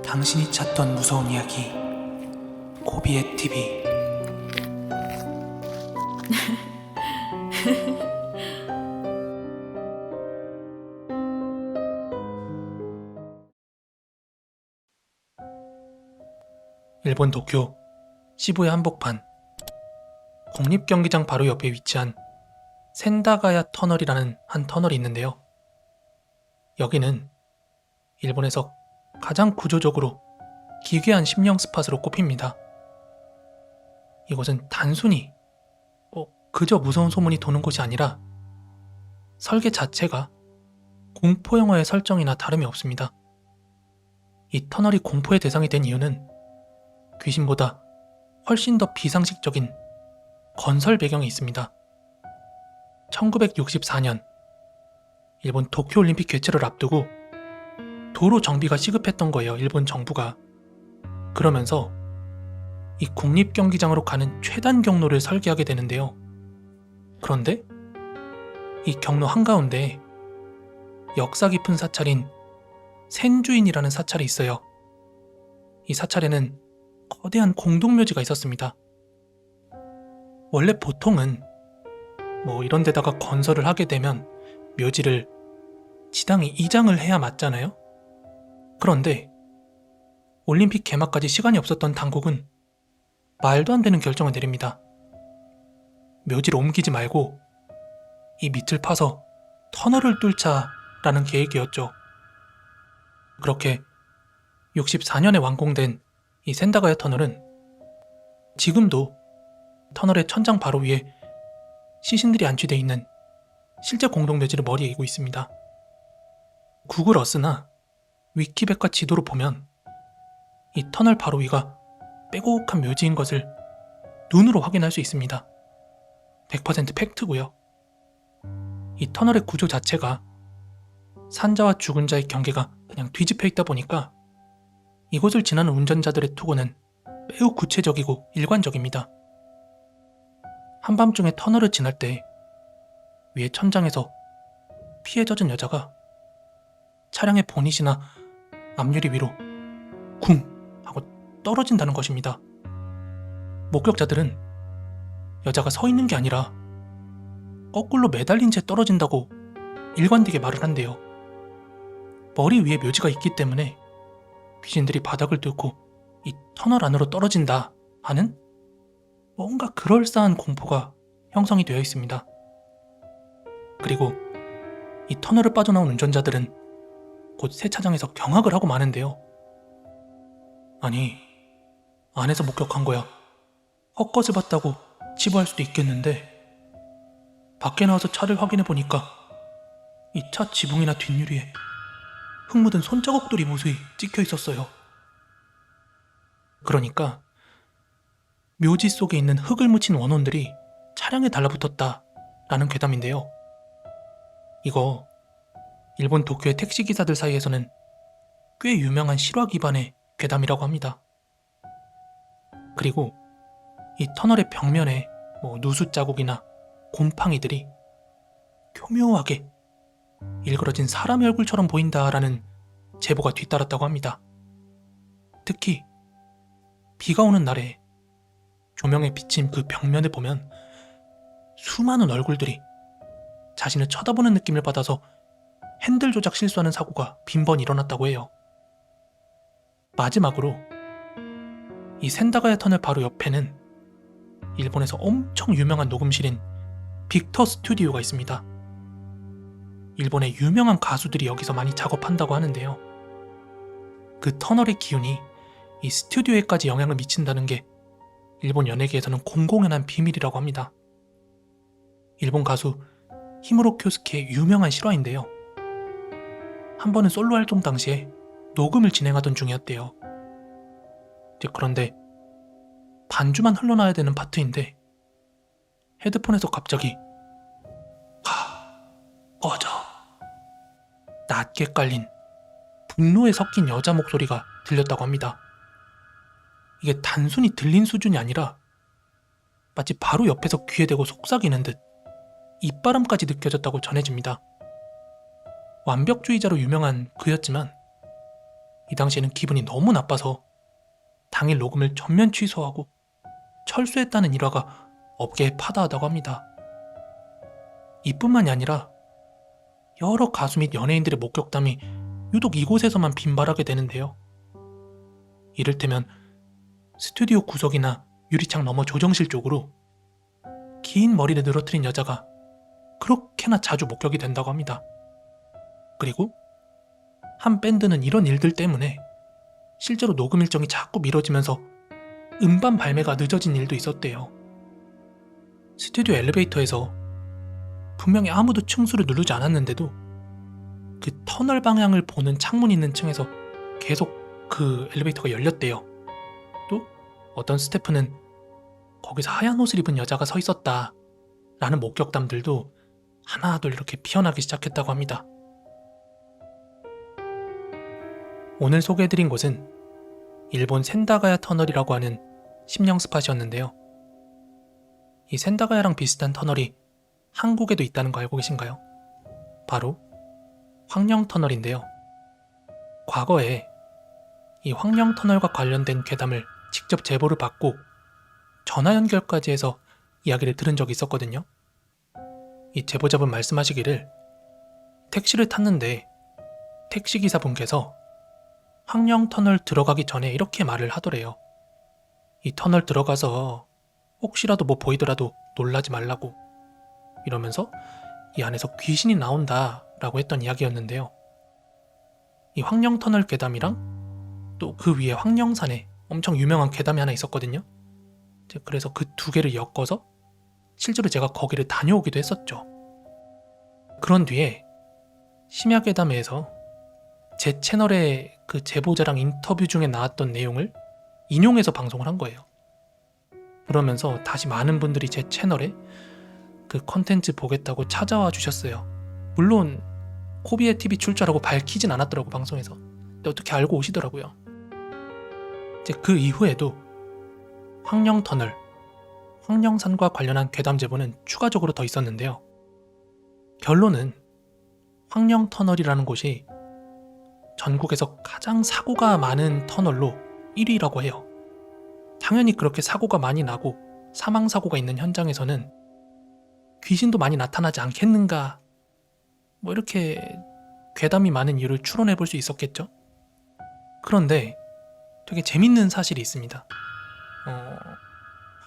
당신이 찾던 무서운 이야기 고비의 TV. 일본 도쿄 시부야 한복판 국립경기장 바로 옆에 위치한 센다가야 터널이라는 한 터널이 있는데요. 여기는 일본에서 가장 구조적으로 기괴한 심령 스팟으로 꼽힙니다. 이곳은 단순히 그저 무서운 소문이 도는 곳이 아니라 설계 자체가 공포영화의 설정이나 다름이 없습니다. 이 터널이 공포의 대상이 된 이유는 귀신보다 훨씬 더 비상식적인 건설 배경이 있습니다. 1964년 일본 도쿄올림픽 개최를 앞두고 도로 정비가 시급했던 거예요, 일본 정부가. 그러면서 이 국립경기장으로 가는 최단 경로를 설계하게 되는데요. 그런데 이 경로 한가운데 역사 깊은 사찰인 센주인이라는 사찰이 있어요. 이 사찰에는 거대한 공동묘지가 있었습니다. 원래 보통은 이런 데다가 건설을 하게 되면 묘지를 지당이 이장을 해야 맞잖아요. 그런데 올림픽 개막까지 시간이 없었던 당국은 말도 안 되는 결정을 내립니다. 묘지를 옮기지 말고 이 밑을 파서 터널을 뚫자라는 계획이었죠. 그렇게 64년에 완공된 이 센다가야 터널은 지금도 터널의 천장 바로 위에 시신들이 안치되어 있는 실제 공동묘지를 머리에 이고 있습니다. 구글 어스나 위키백과 지도로 보면 이 터널 바로 위가 빼곡한 묘지인 것을 눈으로 확인할 수 있습니다. 100% 팩트고요. 이 터널의 구조 자체가 산자와 죽은 자의 경계가 그냥 뒤집혀 있다 보니까 이곳을 지나는 운전자들의 투구는 매우 구체적이고 일관적입니다. 한밤중에 터널을 지날 때 위에 천장에서 피에 젖은 여자가 차량의 보닛이나 앞유리 위로 쿵 하고 떨어진다는 것입니다. 목격자들은 여자가 서 있는 게 아니라 거꾸로 매달린 채 떨어진다고 일관되게 말을 한대요. 머리 위에 묘지가 있기 때문에 귀신들이 바닥을 뚫고 이 터널 안으로 떨어진다 하는 뭔가 그럴싸한 공포가 형성이 되어 있습니다. 그리고 이 터널을 빠져나온 운전자들은 곧 세차장에서 경악을 하고 마는데요. 아니, 안에서 목격한 거야. 헛것을 봤다고 치부할 수도 있겠는데 밖에 나와서 차를 확인해보니까 이 차 지붕이나 뒷유리에 흙 묻은 손자국들이 무수히 찍혀 있었어요. 그러니까 묘지 속에 있는 흙을 묻힌 원혼들이 차량에 달라붙었다라는 괴담인데요. 이거 일본 도쿄의 택시기사들 사이에서는 꽤 유명한 실화 기반의 괴담이라고 합니다. 그리고 이 터널의 벽면에 누수 자국이나 곰팡이들이 교묘하게 일그러진 사람의 얼굴처럼 보인다라는 제보가 뒤따랐다고 합니다. 특히 비가 오는 날에 조명에 비친 그 벽면을 보면 수많은 얼굴들이 자신을 쳐다보는 느낌을 받아서 핸들 조작 실수하는 사고가 빈번히 일어났다고 해요. 마지막으로 이 센다가야 터널 바로 옆에는 일본에서 엄청 유명한 녹음실인 빅터 스튜디오가 있습니다. 일본의 유명한 가수들이 여기서 많이 작업한다고 하는데요. 그 터널의 기운이 이 스튜디오에까지 영향을 미친다는 게 일본 연예계에서는 공공연한 비밀이라고 합니다. 일본 가수 히무로 쿄스케의 유명한 실화인데요. 한 번은 솔로 활동 당시에 녹음을 진행하던 중이었대요. 그런데 반주만 흘러나야 되는 파트인데 헤드폰에서 갑자기 꺼져 낮게 깔린 분노에 섞인 여자 목소리가 들렸다고 합니다. 이게 단순히 들린 수준이 아니라 마치 바로 옆에서 귀에 대고 속삭이는 듯 입바람까지 느껴졌다고 전해집니다. 완벽주의자로 유명한 그였지만 이 당시에는 기분이 너무 나빠서 당일 녹음을 전면 취소하고 철수했다는 일화가 업계에 파다하다고 합니다. 이뿐만이 아니라 여러 가수 및 연예인들의 목격담이 유독 이곳에서만 빈발하게 되는데요. 이를테면 스튜디오 구석이나 유리창 너머 조정실 쪽으로 긴 머리를 늘어뜨린 여자가 그렇게나 자주 목격이 된다고 합니다. 그리고 한 밴드는 이런 일들 때문에 실제로 녹음 일정이 자꾸 미뤄지면서 음반 발매가 늦어진 일도 있었대요. 스튜디오 엘리베이터에서 분명히 아무도 층수를 누르지 않았는데도 그 터널 방향을 보는 창문 있는 층에서 계속 그 엘리베이터가 열렸대요. 또 어떤 스태프는 거기서 하얀 옷을 입은 여자가 서 있었다 라는 목격담들도 하나둘 이렇게 피어나기 시작했다고 합니다. 오늘 소개해드린 곳은 일본 센다가야 터널이라고 하는 심령 스팟이었는데요. 이 센다가야랑 비슷한 터널이 한국에도 있다는 거 알고 계신가요? 바로 황령터널인데요. 과거에 이 황령터널과 관련된 괴담을 직접 제보를 받고 전화 연결까지 해서 이야기를 들은 적이 있었거든요. 이 제보자분 말씀하시기를 택시를 탔는데 택시기사분께서 황령터널 들어가기 전에 이렇게 말을 하더래요. 이 터널 들어가서 혹시라도 뭐 보이더라도 놀라지 말라고, 이러면서 이 안에서 귀신이 나온다 라고 했던 이야기였는데요. 이 황령터널 괴담이랑 또 그 위에 황령산에 엄청 유명한 괴담이 하나 있었거든요. 그래서 그 두 개를 엮어서 실제로 제가 거기를 다녀오기도 했었죠. 그런 뒤에 심야괴담회에서 제 채널에 그 제보자랑 인터뷰 중에 나왔던 내용을 인용해서 방송을 한 거예요. 그러면서 다시 많은 분들이 제 채널에 그 컨텐츠 보겠다고 찾아와 주셨어요. 물론 코비의 TV 출처라고 밝히진 않았더라고, 방송에서. 근데 어떻게 알고 오시더라고요. 이제 그 이후에도 황령터널, 황령산과 관련한 괴담 제보는 추가적으로 더 있었는데요. 결론은 황령터널이라는 곳이 전국에서 가장 사고가 많은 터널로 1위라고 해요. 당연히 그렇게 사고가 많이 나고 사망사고가 있는 현장에서는 귀신도 많이 나타나지 않겠는가, 뭐 이렇게 괴담이 많은 이유를 추론해 볼 수 있었겠죠. 그런데 되게 재밌는 사실이 있습니다.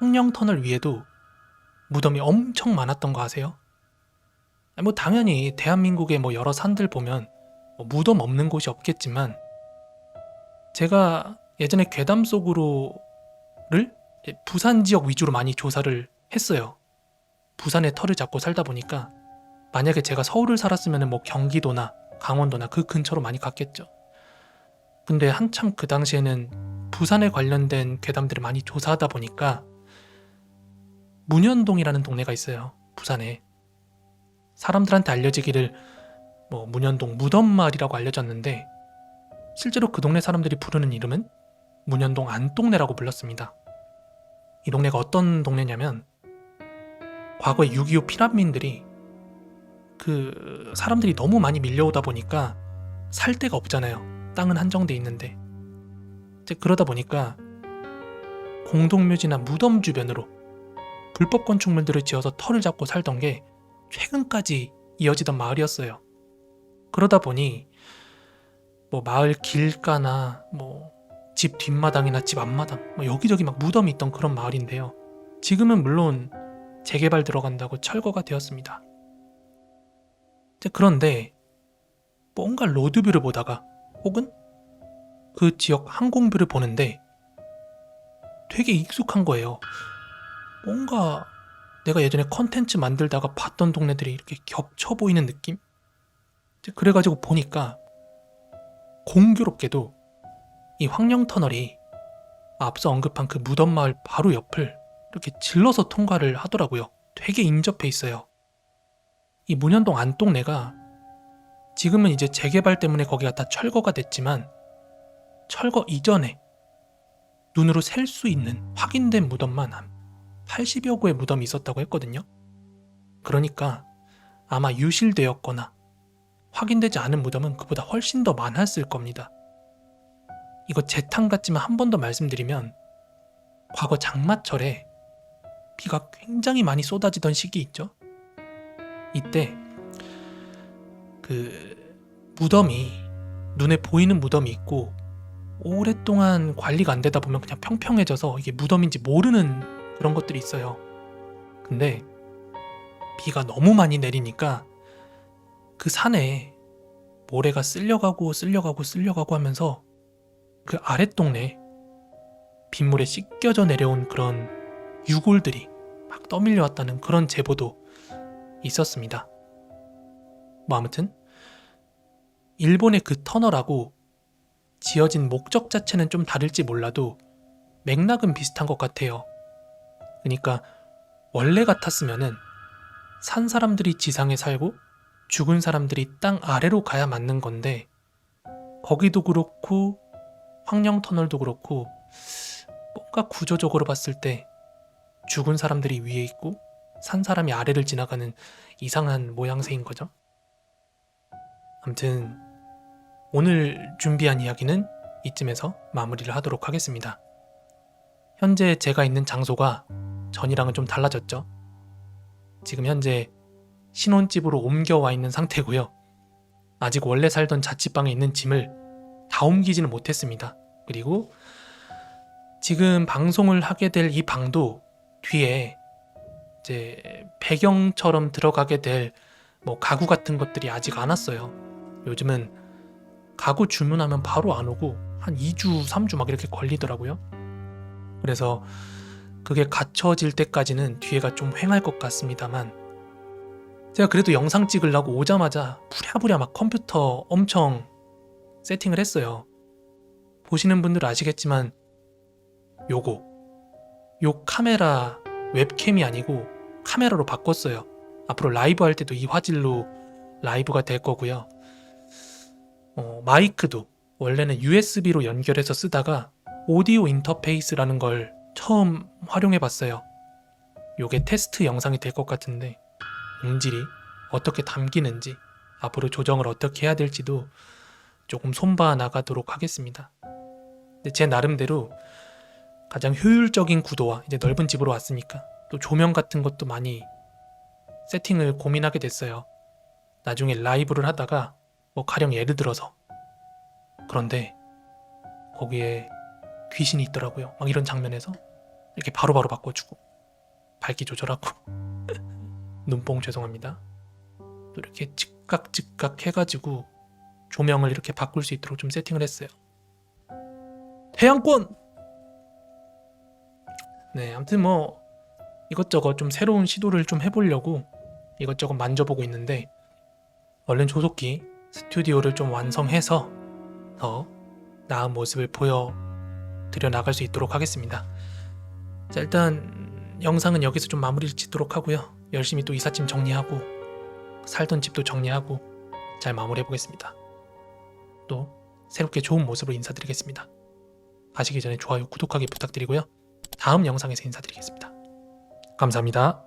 황령터널 위에도 무덤이 엄청 많았던 거 아세요? 뭐 당연히 대한민국의 뭐 여러 산들 보면 뭐 무덤 없는 곳이 없겠지만, 제가 예전에 괴담 속으로를 부산 지역 위주로 많이 조사를 했어요. 부산에 터를 잡고 살다 보니까 만약에 제가 서울을 살았으면 뭐 경기도나 강원도나 그 근처로 많이 갔겠죠. 근데 한참 그 당시에는 부산에 관련된 괴담들을 많이 조사하다 보니까 문현동이라는 동네가 있어요. 부산에. 사람들한테 알려지기를 뭐 문현동 무덤마을이라고 알려졌는데, 실제로 그 동네 사람들이 부르는 이름은 문현동 안동네라고 불렀습니다. 이 동네가 어떤 동네냐면, 과거에 6.25 피난민들이 그 사람들이 너무 많이 밀려오다 보니까 살 데가 없잖아요. 땅은 한정돼 있는데. 이제 그러다 보니까 공동묘지나 무덤 주변으로 불법 건축물들을 지어서 터를 잡고 살던 게 최근까지 이어지던 마을이었어요. 그러다 보니 뭐 마을 길가나 뭐 집 뒷마당이나 집 앞마당, 뭐 여기저기 막 무덤이 있던 그런 마을인데요. 지금은 물론 재개발 들어간다고 철거가 되었습니다. 그런데 뭔가 로드뷰를 보다가 혹은 그 지역 항공뷰를 보는데 되게 익숙한 거예요. 뭔가 내가 예전에 컨텐츠 만들다가 봤던 동네들이 이렇게 겹쳐 보이는 느낌? 그래가지고 보니까 공교롭게도 이 황령터널이 앞서 언급한 그 무덤마을 바로 옆을 이렇게 질러서 통과를 하더라고요. 되게 인접해 있어요. 이 문현동 안동네가 지금은 이제 재개발 때문에 거기가 다 철거가 됐지만, 철거 이전에 눈으로 셀 수 있는 확인된 무덤만 한 80여 구의 무덤이 있었다고 했거든요. 그러니까 아마 유실되었거나 확인되지 않은 무덤은 그보다 훨씬 더 많았을 겁니다. 이거 재탕 같지만 한 번 더 말씀드리면 과거 장마철에 비가 굉장히 많이 쏟아지던 시기 있죠? 이때 그 무덤이 눈에 보이는 무덤이 있고 오랫동안 관리가 안 되다 보면 그냥 평평해져서 이게 무덤인지 모르는 그런 것들이 있어요. 근데 비가 너무 많이 내리니까 그 산에 모래가 쓸려가고 하면서 그 아랫동네 빗물에 씻겨져 내려온 그런 유골들이 막 떠밀려 왔다는 그런 제보도 있었습니다. 뭐 아무튼 일본의 그 터널하고 지어진 목적 자체는 좀 다를지 몰라도 맥락은 비슷한 것 같아요. 그러니까 원래 같았으면은 산 사람들이 지상에 살고 죽은 사람들이 땅 아래로 가야 맞는 건데 거기도 그렇고 황령터널도 그렇고 뭔가 구조적으로 봤을 때 죽은 사람들이 위에 있고 산 사람이 아래를 지나가는 이상한 모양새인 거죠. 아무튼 오늘 준비한 이야기는 이쯤에서 마무리를 하도록 하겠습니다. 현재 제가 있는 장소가 전이랑은 좀 달라졌죠. 지금 현재 신혼집으로 옮겨와 있는 상태고요. 아직 원래 살던 자취방에 있는 짐을 다 옮기지는 못했습니다. 그리고 지금 방송을 하게 될 이 방도 뒤에 이제 배경처럼 들어가게 될 뭐 가구 같은 것들이 아직 안 왔어요. 요즘은 가구 주문하면 바로 안 오고 한 2주, 3주 막 이렇게 걸리더라고요. 그래서 그게 갖춰질 때까지는 뒤에가 좀 휑할 것 같습니다만 제가 그래도 영상 찍으려고 오자마자 부랴부랴 막 컴퓨터 엄청 세팅을 했어요. 보시는 분들은 아시겠지만 요 카메라 웹캠이 아니고 카메라로 바꿨어요. 앞으로 라이브 할 때도 이 화질로 라이브가 될 거고요. 마이크도 원래는 USB로 연결해서 쓰다가 오디오 인터페이스라는 걸 처음 활용해 봤어요. 요게 테스트 영상이 될 것 같은데 음질이 어떻게 담기는지 앞으로 조정을 어떻게 해야 될지도 조금 손봐 나가도록 하겠습니다. 근데 제 나름대로 가장 효율적인 구도와 이제 넓은 집으로 왔으니까 또 조명 같은 것도 많이 세팅을 고민하게 됐어요. 나중에 라이브를 하다가 뭐 가령 예를 들어서 그런데 거기에 귀신이 있더라고요. 막 이런 장면에서 이렇게 바로바로 바꿔주고 밝기 조절하고 눈뽕 죄송합니다. 또 이렇게 즉각 해가지고 조명을 이렇게 바꿀 수 있도록 좀 세팅을 했어요. 태양권! 네, 아무튼 뭐 이것저것 좀 새로운 시도를 좀 해보려고 이것저것 만져보고 있는데 얼른 조속히 스튜디오를 좀 완성해서 더 나은 모습을 보여드려 나갈 수 있도록 하겠습니다. 자, 일단 영상은 여기서 좀 마무리를 짓도록 하고요. 열심히 또 이삿짐 정리하고 살던 집도 정리하고 잘 마무리해보겠습니다. 또 새롭게 좋은 모습으로 인사드리겠습니다. 가시기 전에 좋아요, 구독하기 부탁드리고요. 다음 영상에서 인사드리겠습니다. 감사합니다.